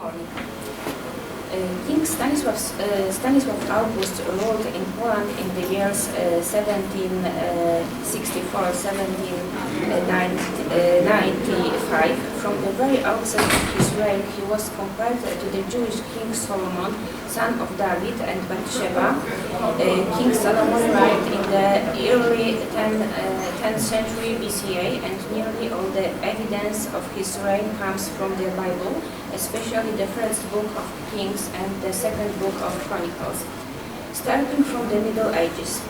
chronicle. King Stanisław August ruled in Poland in the years 1764-1795. From the very outset of his reign, he was compared to the Jewish King Solomon, son of David and Bathsheba. King Solomon lived in the early 10th century BCA, and nearly all the evidence of his reign comes from the Bible, especially the first book of Kings and the second book of Chronicles. Starting from the Middle Ages,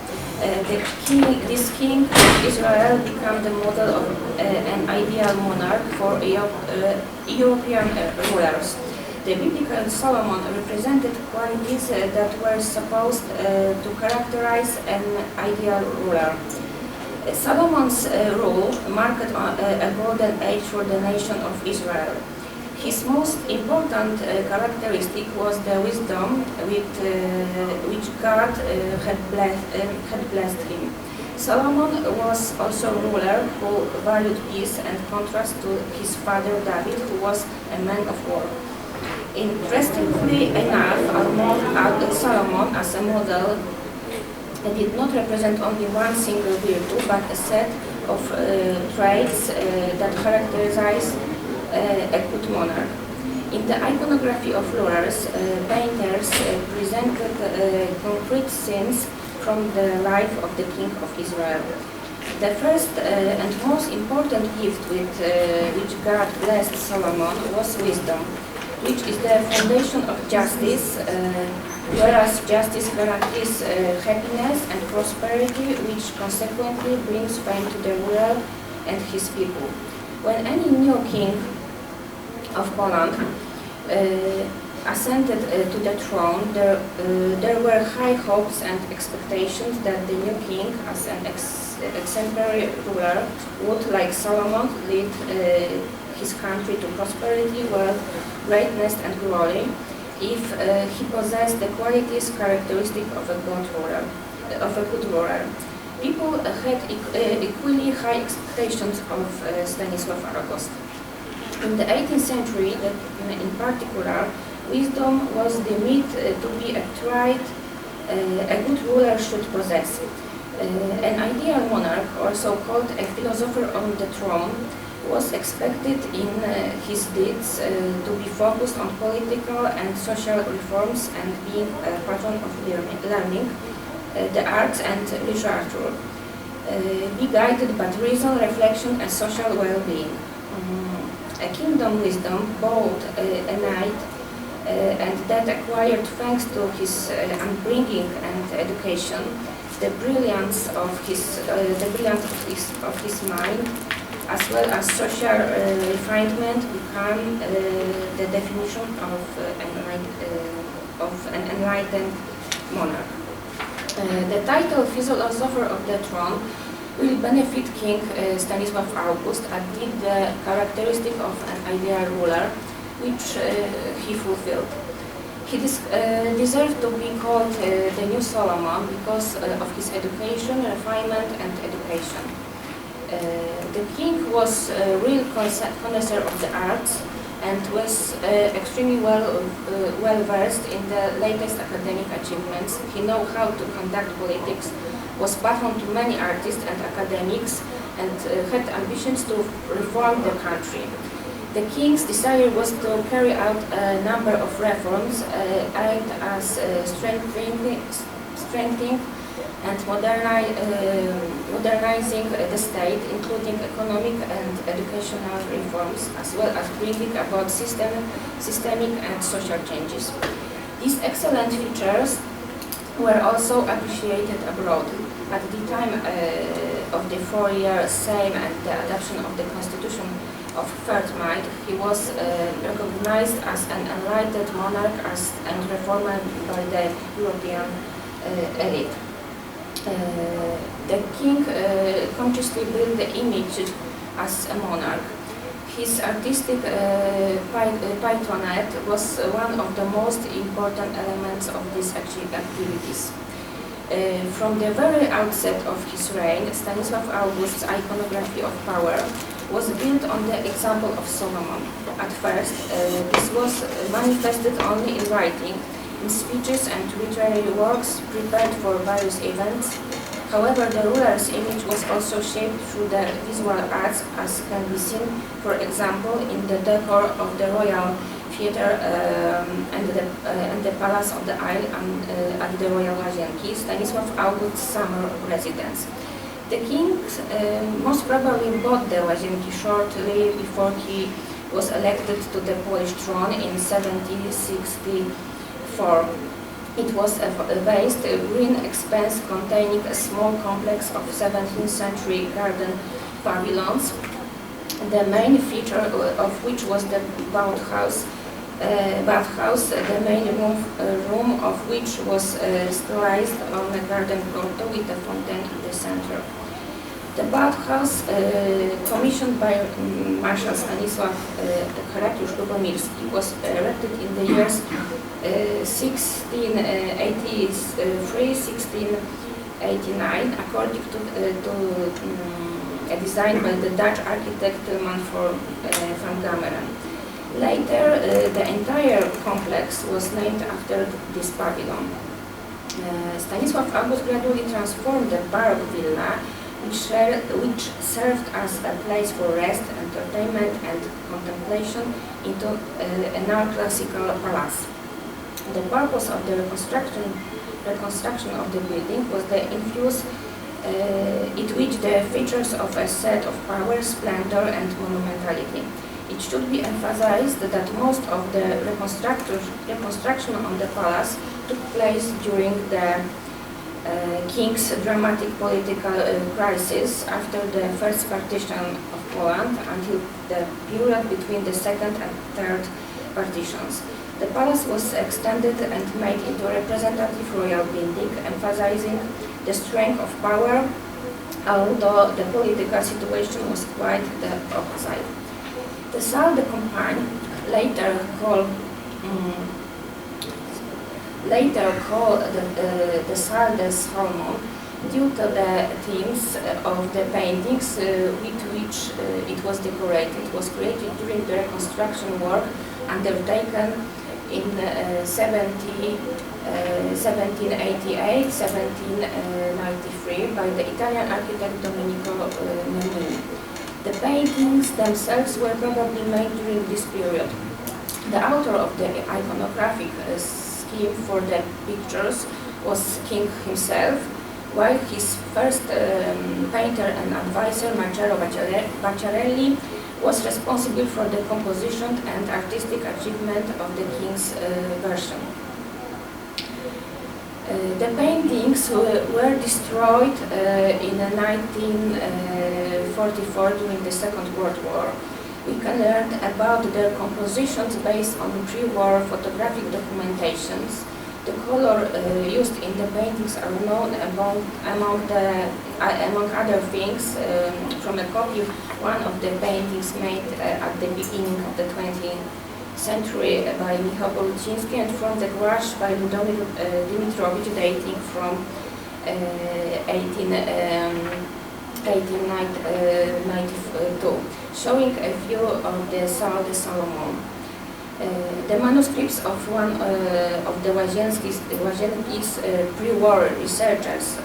this king of Israel became the model of an ideal monarch for European rulers. The biblical Solomon represented qualities that were supposed to characterize an ideal ruler. Solomon's rule marked a golden age for the nation of Israel. His most important characteristic was the wisdom with which God had blessed him. Solomon was also a ruler who valued peace, and contrast to his father David, who was a man of war. Interestingly enough, Solomon as a model did not represent only one single virtue, but a set of traits that characterize a good monarch. In the iconography of rulers, painters presented concrete scenes from the life of the King of Israel. The first and most important gift with which God blessed Solomon was wisdom, which is the foundation of justice, whereas justice guarantees happiness and prosperity, which consequently brings fame to the ruler and his people. When any new king of Poland ascended to the throne, there were high hopes and expectations that the new king, as an exemplary ruler, would, like Solomon, lead his country to prosperity, wealth, greatness, and glory, if he possessed the qualities characteristic of a good ruler. People had equally high expectations of Stanisław August. In the 18th century, in particular, wisdom was deemed to be a trait a good ruler should possess. An ideal monarch, also called a philosopher on the throne, was expected in his deeds to be focused on political and social reforms and being a patron of learning, the arts and literature, be guided by reason, reflection, and social well-being. A kingdom wisdom, bold, a knight, and that acquired thanks to his upbringing and education, the brilliance of his mind, as well as social refinement, become the definition of an enlightened monarch. The title philosopher of the throne will benefit King Stanisław August and did the characteristic of an ideal ruler, which he fulfilled. He deserved to be called the new Solomon because of his education, refinement, and education. The king was a real connoisseur of the arts and was extremely well versed in the latest academic achievements. He knew how to conduct politics, was patron to many artists and academics, and had ambitions to reform the country. The king's desire was to carry out a number of reforms aimed at strengthening and modernizing the state, including economic and educational reforms, as well as bringing about systemic and social changes. These excellent features were also appreciated abroad. At the time of the 4-year Sejm and the adoption of the Constitution of Third Might, he was recognized as an enlightened monarch and reformer by the European elite. The king consciously built the image as a monarch. His artistic patronage was one of the most important elements of these activities. From the very outset of his reign, Stanisław August's iconography of power was built on the example of Solomon. At first, this was manifested only in writing, in speeches and literary works prepared for various events. However, the ruler's image was also shaped through the visual arts, as can be seen, for example, in the decor of the Royal Theatre and the Palace of the Isle at the Royal Lazhenki, Stanisław August's summer residence. The king most probably bought the Lazhenki shortly before he was elected to the Polish throne in 1764. It was a vast green expanse containing a small complex of 17th century garden pavilions, the main feature of which was the bathhouse, the main room of which was stylized on a garden grotto with a fountain in the center. The bathhouse, commissioned by Marshal Stanisław was erected in the years 1683-1689, according to a design by the Dutch architect van Gameren. Later, the entire complex was named after this pavilion. Stanisław August gradually transformed the baroque villa, which served as a place for rest, entertainment and contemplation, into a neoclassical palace. The purpose of the reconstruction of the building was to infuse it with the features of a set of power, splendor and monumentality. It should be emphasized that most of the reconstruction of the palace took place during the king's dramatic political crisis after the first partition of Poland until the period between the second and third partitions. The palace was extended and made into a representative royal building, emphasizing the strength of power, although the political situation was quite the opposite. The Salle de Campagne, later called the Salle de Solomon, due to the themes of the paintings with which it was decorated, was created during the reconstruction work undertaken in 1788-1793 by the Italian architect Domenico Mellini. The paintings themselves were probably made during this period. The author of the iconographic scheme for the pictures was King himself, while his first painter and advisor, Marcello Bacciarelli, was responsible for the composition and artistic achievement of the king's version. The paintings were destroyed in 1944 during the Second World War. We can learn about their compositions based on pre-war photographic documentations. The color used in the paintings are known among other things from a copy of one of the paintings made at the beginning of the 20th century by Michał Boruciński, and from the gouache by Ludomir Dimitrowicz dating from 1892, showing a view of the Salle de Solomon. The manuscripts of one of the Łazienki's pre-war researchers,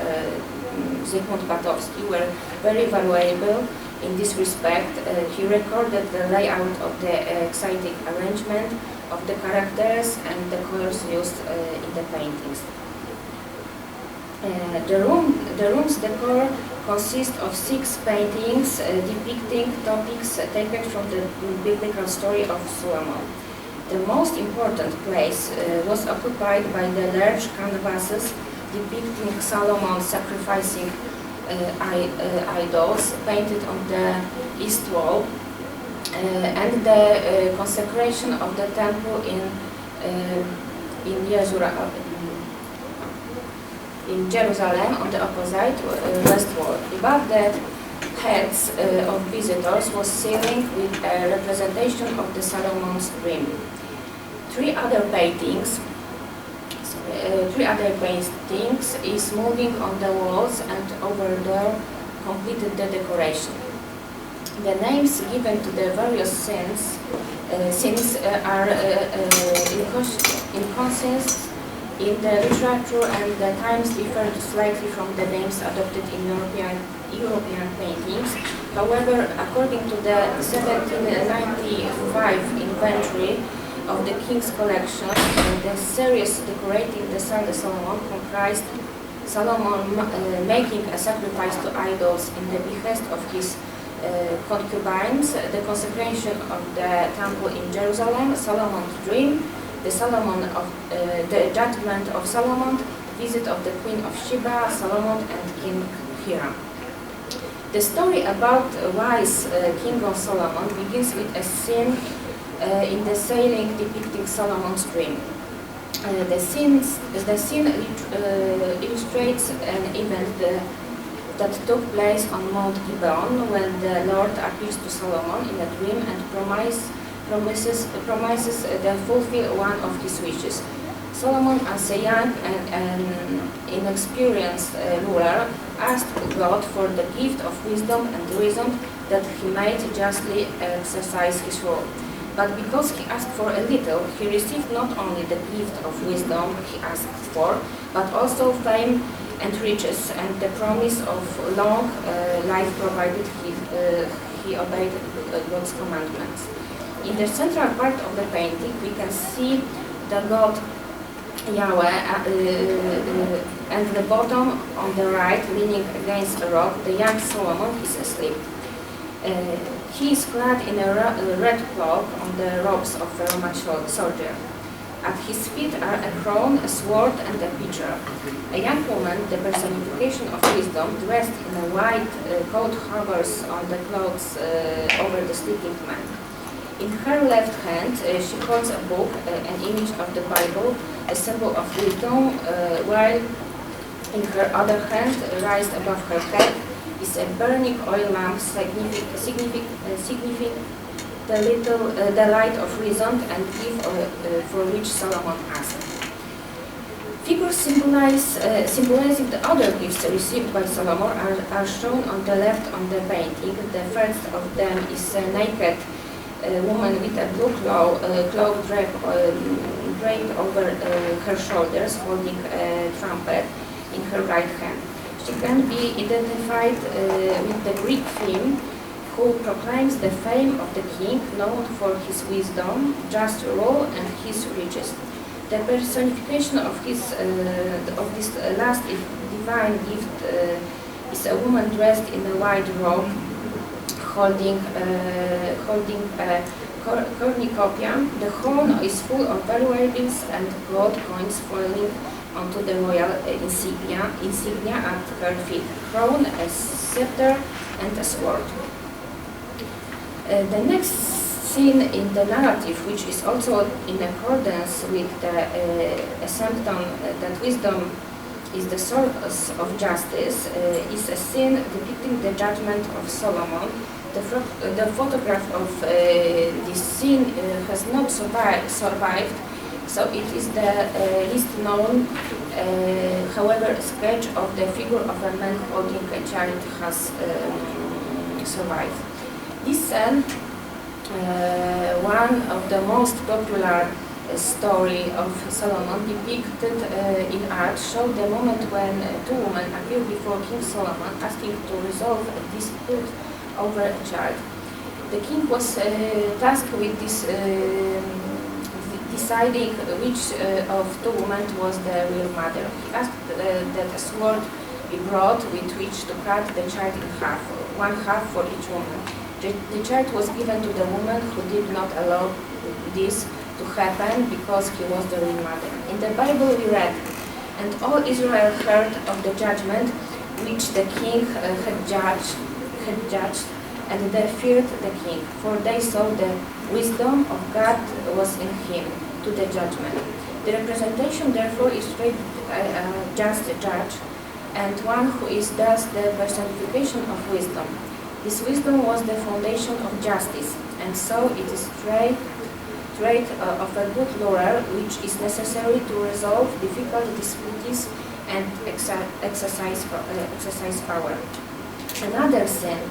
Zygmunt Batowski, were very valuable in this respect. He recorded the layout of the exciting arrangement of the characters and the colors used in the paintings. The room's decor consists of 6 paintings depicting topics taken from the biblical story of Solomon. The most important place was occupied by the large canvases depicting Solomon sacrificing idols painted on the east wall, and the consecration of the temple in Jerusalem on the opposite west wall. Above the heads of visitors was ceiling with a representation of the Solomon's dream. Three other paintings is moving on the walls and over there completed the decoration. The names given to the various sins are inconsistent in the literature, and the times differ slightly from the names adopted in European paintings. However, according to the 1795 inventory of the King's collection, the series decorating the Son of Solomon comprised Solomon making a sacrifice to idols in the behest of his concubines, the consecration of the temple in Jerusalem, Solomon's dream, the judgment of Solomon, visit of the Queen of Sheba, Solomon, and King Hiram. The story about wise King of Solomon begins with a scene in the sailing depicting Solomon's dream. The scene illustrates an event that took place on Mount Gibeon when the Lord appears to Solomon in a dream and promises to fulfill one of his wishes. Solomon, as a young and inexperienced ruler, asked God for the gift of wisdom and reason that he might justly exercise his rule. But because he asked for a little, he received not only the gift of wisdom he asked for, but also fame and riches, and the promise of long life provided he obeyed God's commandments. In the central part of the painting, we can see the God Yahweh and the bottom on the right, leaning against a rock. The young Solomon is asleep. He is clad in a red cloak on the robes of a Roman soldier. At his feet are a crown, a sword, and a pitcher. A young woman, the personification of wisdom, dressed in a white coat, hovers on the clothes over the sleeping man. In her left hand, she holds a book, an image of the Bible, a symbol of wisdom, while in her other hand, raised above her head, is a burning oil lamp, significant the light of reason and gift for which Solomon asked. Figures symbolizing the other gifts received by Solomon are shown on the left on the painting. The first of them is a naked woman with a blue cloak draped over her shoulders, holding a trumpet in her right hand. She can be identified with the Greek theme, who proclaims the fame of the king, known for his wisdom, just rule, and his riches. The personification of this last divine gift is a woman dressed in a white robe, holding a cornucopia. The horn is full of valuables and gold coins falling onto the royal insignia at her feet, crown, a scepter, and a sword. The next scene in the narrative, which is also in accordance with the assumption that wisdom is the source of justice, is a scene depicting the judgment of Solomon. The photograph of this scene has not survived, so it is the least known. However, a sketch of the figure of a man holding a child has survived. This scene, one of the most popular story of Solomon depicted in art, showed the moment when two women appeared before King Solomon asking to resolve a dispute over a child. The king was tasked with deciding which of two women was the real mother. He asked that a sword be brought with which to cut the child in half, one half for each woman. The child was given to the woman who did not allow this to happen because he was the real mother. In the Bible we read, "And all Israel heard of the judgment which the king had judged, and they feared the king, for they saw the wisdom of God was in him to the judgment." The representation therefore is straight just judge, and one who is thus the personification of wisdom. This wisdom was the foundation of justice, and so it is trait of a good ruler, which is necessary to resolve difficult disputes and exercise power. Another scene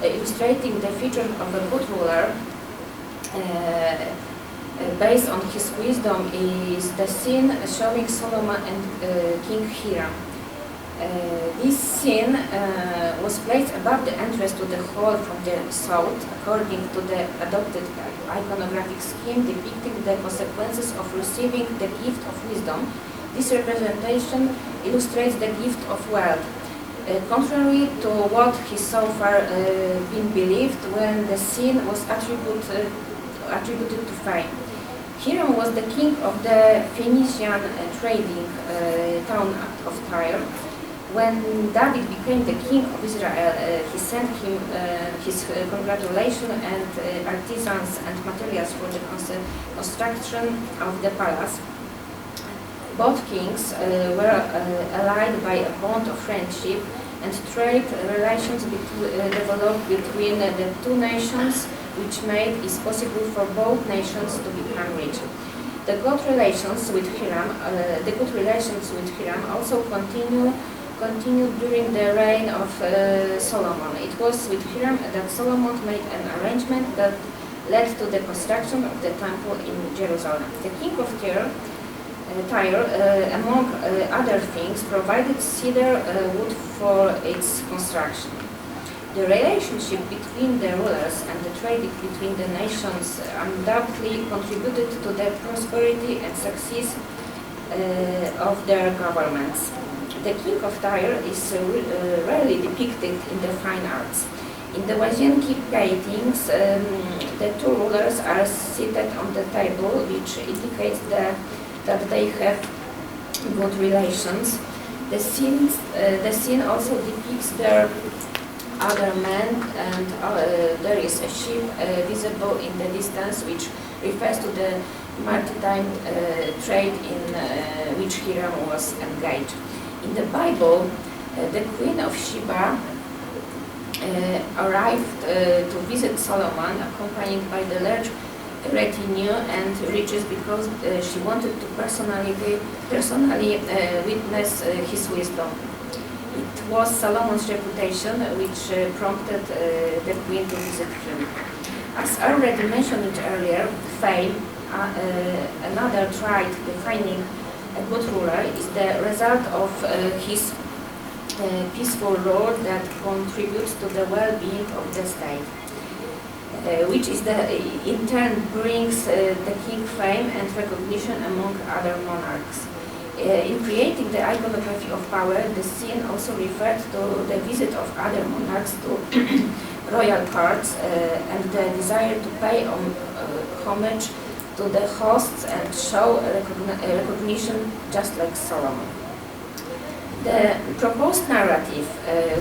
illustrating the features of a good ruler based on his wisdom is the scene showing Solomon and King Hiram. This scene was placed above the entrance to the hall from the south, according to the adopted iconographic scheme depicting the consequences of receiving the gift of wisdom. This representation illustrates the gift of wealth, contrary to what has so far been believed when the scene was attributed to fame. Hiram was the king of the Phoenician trading town of Tyre. When David became the king of Israel, he sent him his congratulations and artisans and materials for the construction of the palace. Both kings were allied by a bond of friendship, and trade relations developed between the two nations, which made it possible for both nations to become rich. The good relations with Hiram also continued during the reign of Solomon. It was with Hiram that Solomon made an arrangement that led to the construction of the temple in Jerusalem. The king of Tyre, among other things, provided cedar wood for its construction. The relationship between the rulers and the trade between the nations undoubtedly contributed to the prosperity and success of their governments. The king of Tyre is rarely depicted in the fine arts. In the Lazenki paintings, the two rulers are seated on the table, which indicates that they have good relations. The scene also depicts their other men, and there is a ship visible in the distance, which refers to the maritime trade in which Hiram was engaged. In the Bible, the Queen of Sheba arrived to visit Solomon, accompanied by the large retinue and riches, because she wanted to personally witness his wisdom. It was Solomon's reputation which prompted the Queen to visit him. As already mentioned earlier, fame, another trait defining a good ruler, is the result of his peaceful rule that contributes to the well-being of the state, which is in turn brings the king fame and recognition among other monarchs. In creating the iconography of power, the scene also referred to the visit of other monarchs to royal courts and the desire to pay homage to the hosts and show recognition, just like Solomon. The proposed narrative,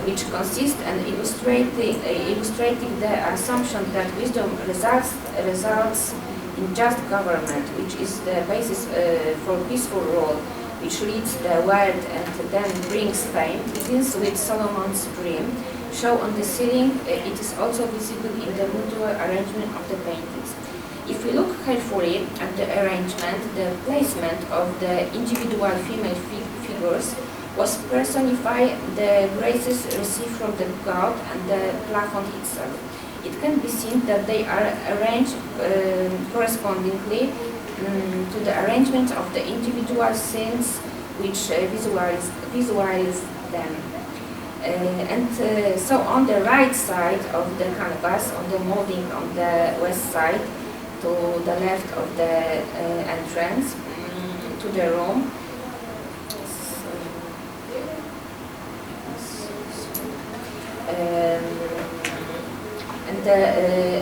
which consists in illustrating the assumption that wisdom results in just government, which is the basis for peaceful rule, which leads the world and then brings fame, begins with Solomon's dream. Shown on the ceiling, it is also visible in the modular arrangement of the paintings. If we look carefully at the arrangement, the placement of the individual female figures was personify the graces received from the god and the plafond itself. It can be seen that they are arranged correspondingly to the arrangement of the individual scenes which visualize them. So on the right side of the canvas, on the molding on the west side, to the left of the entrance to the room,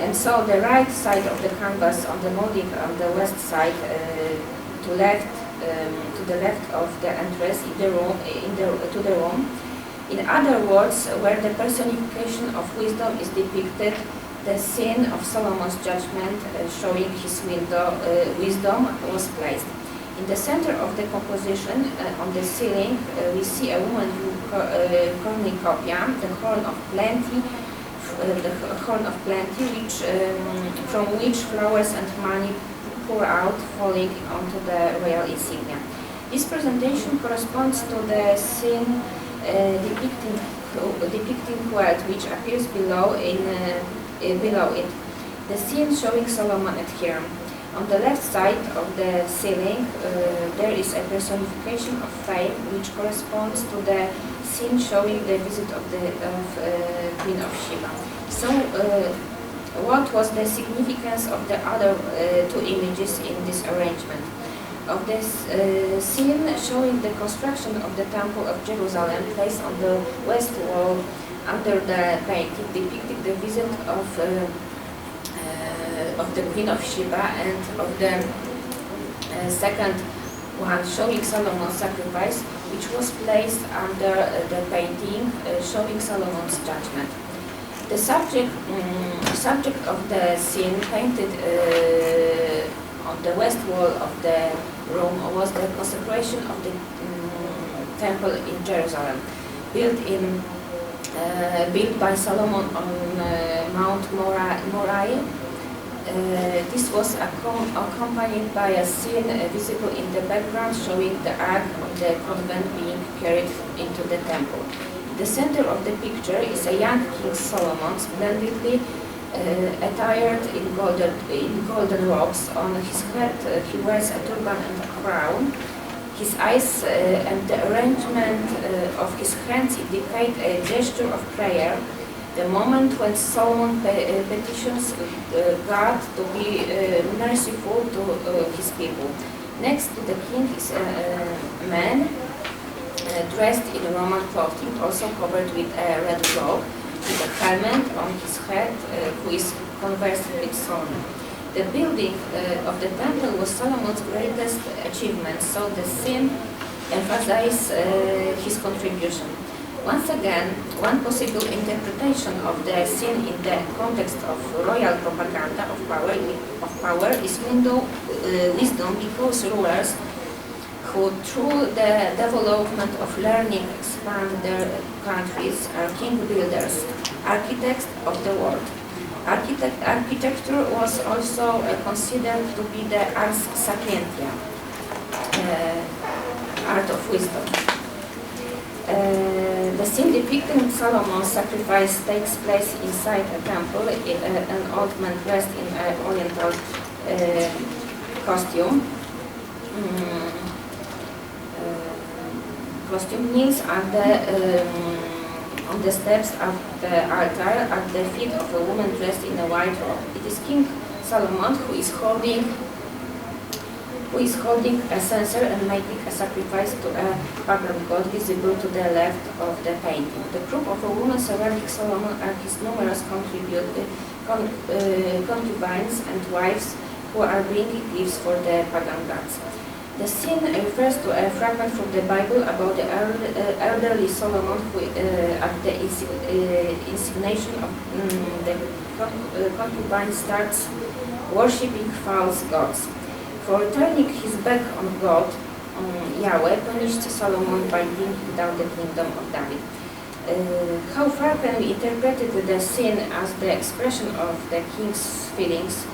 and so the right side of the canvas on the molding on the west side to the left of the entrance in the room, to the room. In other words, where the personification of wisdom is depicted, the scene of Solomon's judgment showing his wisdom was placed. In the center of the composition, on the ceiling, we see a woman cornucopia, the horn of plenty, from which flowers and money pour out, falling onto the royal insignia. This presentation corresponds to the scene depicting quote which appears below it. The scene showing Solomon at Hiram. On the left side of the ceiling, there is a personification of fame, which corresponds to the scene showing the visit of Queen of Sheba. So, what was the significance of the other two images in this arrangement? Of this scene showing the construction of the Temple of Jerusalem, placed on the west wall under the painting, depicting the visit of the Queen of Sheba, and of the second one showing Solomon's sacrifice, which was placed under the painting showing Solomon's judgment. The subject of the scene painted on the west wall of the room was the consecration of the temple in Jerusalem, built by Solomon on Mount Moriah. This was accompanied by a scene visible in the background showing the Ark of the Covenant being carried into the temple. The center of the picture is a young King Solomon, splendidly attired in golden robes. On his head he wears a turban and a crown. His eyes and the arrangement of his hands indicate a gesture of prayer, the moment when Solomon petitions God to be merciful to his people. Next to the king is a man dressed in Roman clothing, also covered with a red cloak, with a helmet on his head, who is conversing with Solomon. The building of the temple was Solomon's greatest achievement, so the scene emphasizes his contribution. Once again, one possible interpretation of the scene in the context of royal propaganda of power is wisdom, because rulers who, through the development of learning, expand their countries are king builders, architects of the world. Architecture was also considered to be the ars sapientia, art of wisdom. The scene depicting Solomon's sacrifice takes place inside a temple. An old man dressed in an oriental costume kneels on the steps of the altar at the feet of a woman dressed in a white robe. It is King Solomon who is holding a censer and making a sacrifice to a pagan god visible to the left of the painting. The group of a woman surrounding Solomon are his numerous concubines and wives who are bringing gifts for the pagan gods. The scene refers to a fragment from the Bible about the elderly Solomon who, at the insignation of the concubine, starts worshipping false gods. For turning his back on God, Yahweh punished Solomon by bringing down the kingdom of David. How far can we interpret the scene as the expression of the king's feelings,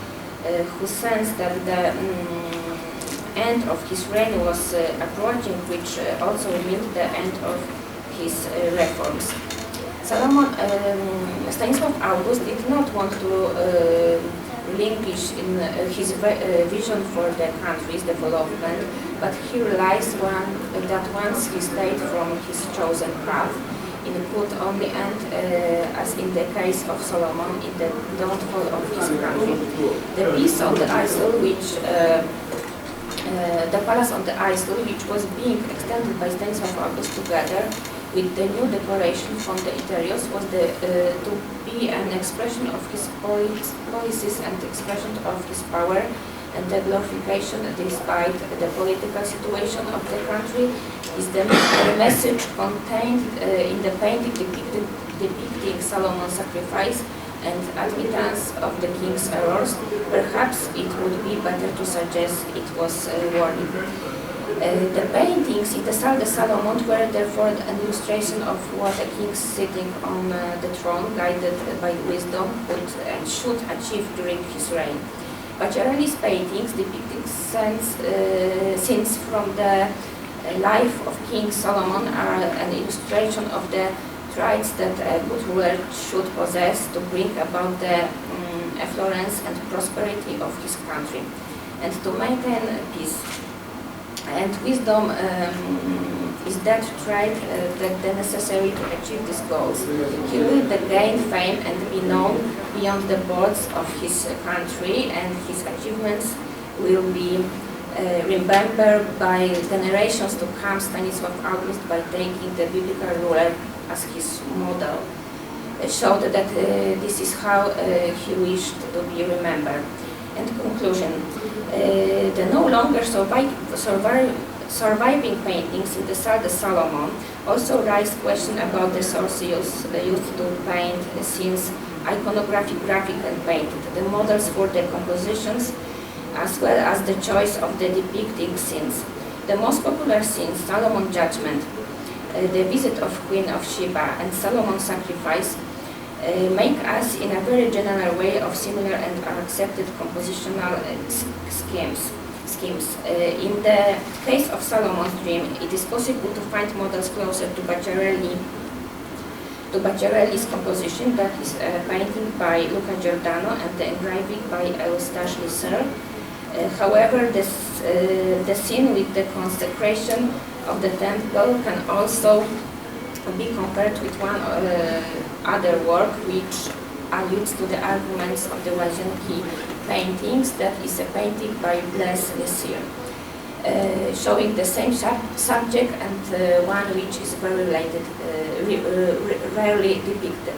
who sensed that the end of his reign was approaching, which also meant the end of his reforms? Stanisław August did not want to relinquish in his vision for the country's development, but he realized that once he stayed from his chosen path, it could only end, as in the case of Solomon, in the downfall of his country. The piece on the isle, the palace on the isle, which was being extended by Stanisław August together with the new decoration from the interiors, was to be an expression of his policies and expression of his power and the glorification despite the political situation of the country. Is the message contained in the painting depicting Solomon's sacrifice and admittance of the king's errors. Perhaps it would be better to suggest it was a warning. The paintings in the Salle de Solomon were therefore an illustration of what a king sitting on the throne, guided by wisdom, could and should achieve during his reign. Bacciarelli's paintings depicting scenes from the life of King Solomon are an illustration of the traits that a good ruler should possess to bring about the affluence and prosperity of his country, and to maintain peace. And wisdom is that trait that necessary to achieve these goals. He will gain fame and be known beyond the borders of his country, and his achievements will be remembered by generations to come. Stanisław August, by taking the biblical ruler as his model, showed that this is how he wished to be remembered. And conclusion, the no longer surviving paintings in the Psalm of Solomon also raise question about the sources used to paint scenes, iconography, graphic and painted, the models for the compositions, as well as the choice of the depicting scenes. The most popular scenes, Solomon's Judgment, the visit of Queen of Sheba, and Solomon's sacrifice, make us in a very general way of similar and accepted compositional schemes. In the case of Solomon's dream, it is possible to find models closer to Bacciarelli's composition, that is a painting by Luca Giordano and the engraving by Eustache Lisser. However, the scene with the consecration of the temple can also be compared with one other work which alludes to the arguments of the Lazenki paintings, that is a painting by Blaise Lessier, showing the same subject and one which is very related, rarely depicted.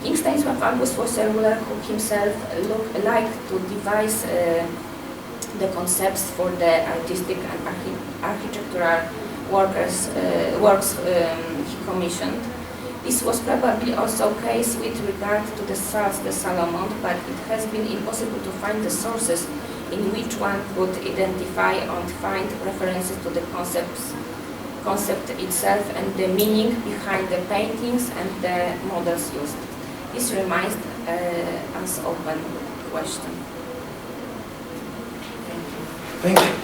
King Stanisław August was a ruler who himself liked to devise the concepts for the artistic and architectural works he commissioned. This was probably also the case with regard to the Psalms of Solomon, but it has been impossible to find the sources in which one could identify and find references to the concept itself and the meaning behind the paintings and the models used. This remains as open question. Thank you.